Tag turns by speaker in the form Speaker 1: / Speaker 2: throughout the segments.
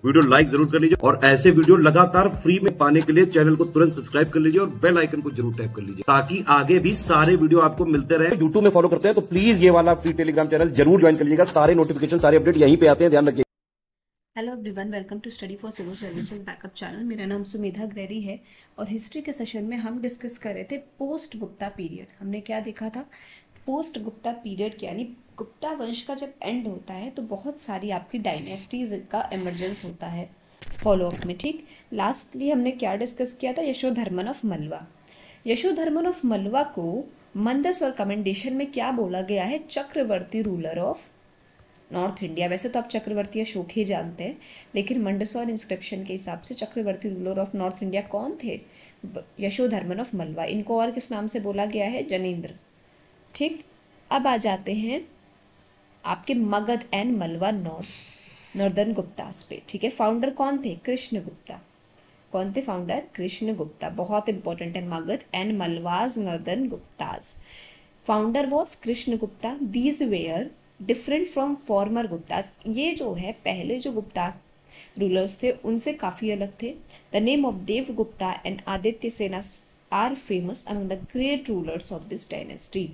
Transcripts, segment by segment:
Speaker 1: Video like जरूर कर लीजिए और ऐसे वीडियो लगातार फ्री में पाने के लिए चैनल को तुरंत सब्सक्राइब कर लीजिए और बेल आइकन को जरूर टैप कर लीजिए ताकि आगे भी सारे वीडियो आपको मिलते रहे। यूट्यूब में फॉलो करते हैं तो प्लीज ये वाला फ्री टेलीग्राम चैनल जरूर ज्वाइन कर लीजिएगा। सारे नोटिफिकेशन सारे अपडेट यहीं पे आते हैं, ध्यान रखिए।
Speaker 2: Hello everyone, welcome to study for civil services backup channel. मेरा नाम सुमेधा ग्रेरी है और हिस्ट्री के सेशन में हम डिस्कस कर रहे थे पोस्ट गुप्ता पीरियड। हमने क्या देखा था? पोस्ट गुप्ता पीरियड यानी गुप्ता वंश का जब एंड होता है तो बहुत सारी आपकी डायनेस्टीज का इमरजेंस होता है फॉलोअप में। ठीक, लास्टली हमने क्या डिस्कस किया था? यशोधर्मन ऑफ मलवा। यशोधर्मन ऑफ मलवा को मंदस और कमेंडेशन में क्या बोला गया है? चक्रवर्ती रूलर ऑफ नॉर्थ इंडिया। वैसे तो आप चक्रवर्ती अशोक ही जानते हैं, लेकिन मंडसौर इंस्क्रिप्शन के हिसाब से चक्रवर्ती रूलर ऑफ नॉर्थ इंडिया कौन थे? यशोधर्मन ऑफ मलवा। इनको और किस नाम से बोला गया है? जनेंद्र। ठीक, अब आ जाते हैं आपके मगध एंड मलवा नॉर्दर्न गुप्तास पे। ठीक है, फाउंडर कौन थे? कृष्ण गुप्ता। कौन थे फाउंडर? कृष्ण गुप्ता। बहुत इंपॉर्टेंट है। Magadha and Malwas northern Guptas, founder was Krishna Gupta. These were different from former Guptas. ये जो है पहले जो गुप्ता रूलर्स थे उनसे काफ़ी अलग थे। The name of Dev Gupta and Aditya Sena are famous among the great rulers of this dynasty.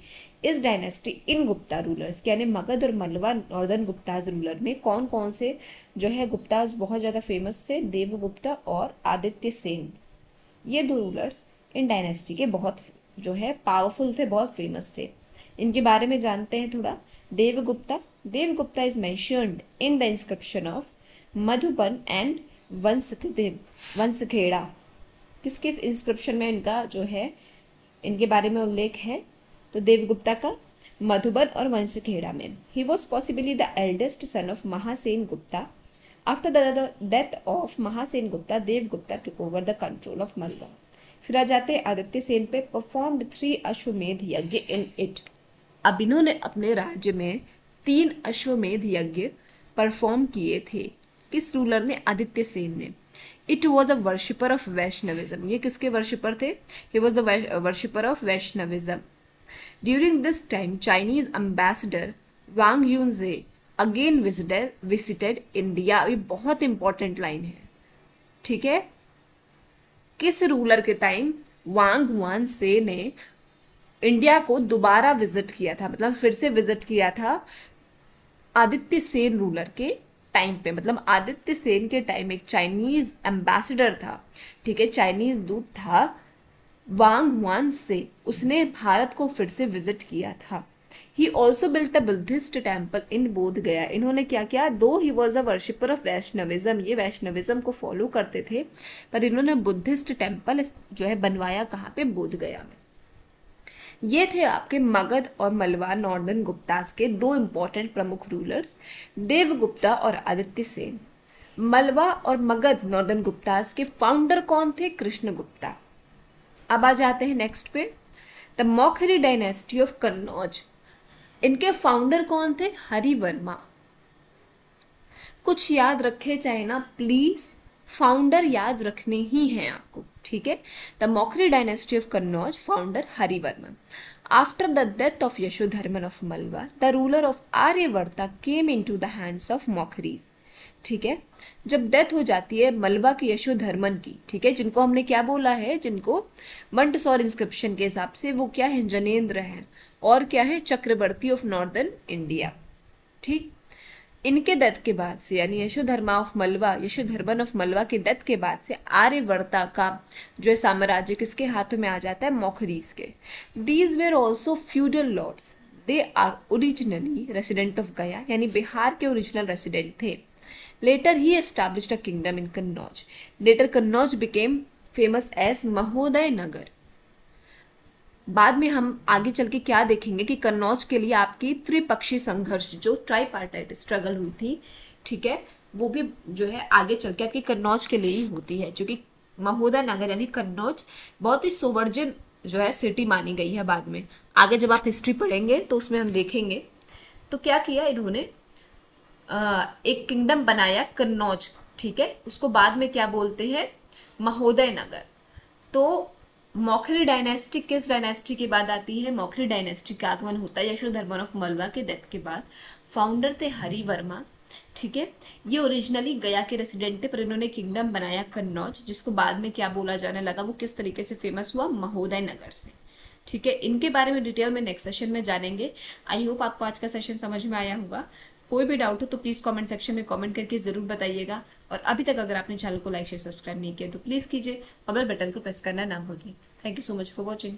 Speaker 2: इस डायनेस्टी इन गुप्ता रूलर्स यानी मगध और मलवा नॉर्दर्न गुप्ताज रूलर में कौन कौन से जो है गुप्ताज बहुत ज़्यादा फेमस थे? देवगुप्ता और आदित्य सेन। ये दो रूलर्स इन डायनेस्टी के बहुत जो है पावरफुल थे, बहुत फेमस थे। इनके बारे में जानते हैं थोड़ा। Devgupta is mentioned in the inscription of Madhuban and Banskhera. किस किस इंस्क्रिप्शन में इनका जो है इनके बारे में उल्लेख है? तो देवगुप्ता का मधुबन और वंसखेड़ा में। He was possibly the eldest son of Mahasena Gupta. After the death of Mahasena Gupta, Devgupta took over the control of Malwa. फिर आ जाते हैं आदित्य सेन पे। परफॉर्म्ड 3 अश्वमेध यज्ञ इन इट। अब इन्होंने अपने राज्य में 3 अश्वमेध यज्ञ परफॉर्म किए थे। किस रूलर ने? आदित्य सेन ने। It was a worshipper of Vaishnavism. ये किसके वर्शिपर थे? He was the worshipper of Vaishnavism. During this time Chinese ambassador Wang Xuance again visited India. ये बहुत इंपॉर्टेंट लाइन है। ठीक है, किस रूलर के टाइम वांग हुआन से ने इंडिया को दोबारा विजिट किया था, मतलब फिर से विजिट किया था आदित्य सेन रूलर के टाइम पे। मतलब आदित्य सेन के टाइम एक चाइनीज एम्बेसडर था, ठीक है, चाइनीज दूत था वांग हुआन से, उसने भारत को फिर से विजिट किया था। He also built a Buddhist temple in बोध गया। इन्होंने क्या किया? दो he was a worshipper of Vaishnavism, ये वैष्णविज्म को फॉलो करते थे, पर इन्होंने बुद्धिस्ट टेम्पल जो है बनवाया कहाँ पे? बोध गया में। ये थे आपके मगध और मलवा नॉर्दर्न गुप्तास के 2 इंपॉर्टेंट प्रमुख रूलर्स, देवगुप्ता और आदित्य सेन। मलवा और मगध नॉर्दर्न गुप्तास के फाउंडर कौन थे? कृष्ण गुप्ता। अब आ जाते हैं नेक्स्ट पे, the Maukhari dynasty of Kannauj. इनके फाउंडर कौन थे? हरिवर्मा। कुछ याद रखे चाहे ना, प्लीज फाउंडर याद रखने ही हैं आपको, ठीक है। The Maukhari dynasty of Kannauj, founder Harivarma. After the death of Yashodharman of Malwa, the ruler of Aryavarta came into the hands of Maukharis. ठीक है, जब डेथ हो जाती है मलवा के यशोधर्मन की, ठीक है, जिनको हमने क्या बोला है, जिनको मंडसौर इंस्क्रिप्शन के हिसाब से वो क्या है? जनेंद्र हैं, और क्या है? चक्रवर्ती ऑफ नॉर्दर्न इंडिया। ठीक, इनके डेथ के बाद से यानी यशोधर्मन ऑफ मलवा के डेथ के बाद से आर्यवर्ता का जो है साम्राज्य किसके हाथों में आ जाता है? मौखरीज के। These were also feudal lords, they are originally resident of Gaya, यानी बिहार के ओरिजिनल रेसिडेंट थे। Later he established a kingdom in Kannauj. Later Kannauj became famous as Mahodaya Nagar. बाद में हम आगे चल के क्या देखेंगे कि कन्नौज के लिए आपकी त्रिपक्षीय संघर्ष जो ट्राइपार्टाइट स्ट्रगल हुई थी, ठीक है, वो भी जो है आगे चल के आपकी कन्नौज के लिए ही होती है, जो कि महोदय नगर यानी कन्नौज बहुत ही सुवर्जन जो है सिटी मानी गई है। बाद में आगे जब आप हिस्ट्री पढ़ेंगे तो उसमें हम देखेंगे। तो क्या किया इन्होंने? एक किंगडम बनाया कन्नौज, ठीक है, उसको बाद में क्या बोलते हैं? महोदय नगर। तो मौखरी डायनेस्टी किस डायनेस्टी के बाद आती है? मौखरी डायनेस्टी का आगमन होता है यशोधर्मन ऑफ मलवा के डेथ के बाद। फाउंडर थे हरिवर्मा। ठीक है। ये ओरिजिनली गया के रेसिडेंट थे, पर इन्होंने किंगडम बनाया कन्नौज, जिसको बाद में क्या बोला जाने लगा, वो किस तरीके से फेमस हुआ, महोदय नगर से। ठीक है, इनके बारे में डिटेल में नेक्स्ट सेशन में जानेंगे। आई होप आपको आज का सेशन समझ में आया होगा। कोई भी डाउट हो तो प्लीज़ कमेंट सेक्शन में कमेंट करके ज़रूर बताइएगा। और अभी तक अगर आपने चैनल को लाइक शेयर सब्सक्राइब नहीं किया तो प्लीज़ कीजिए और बेल बटन को प्रेस करना ना भूलिए। Thank you so much for watching.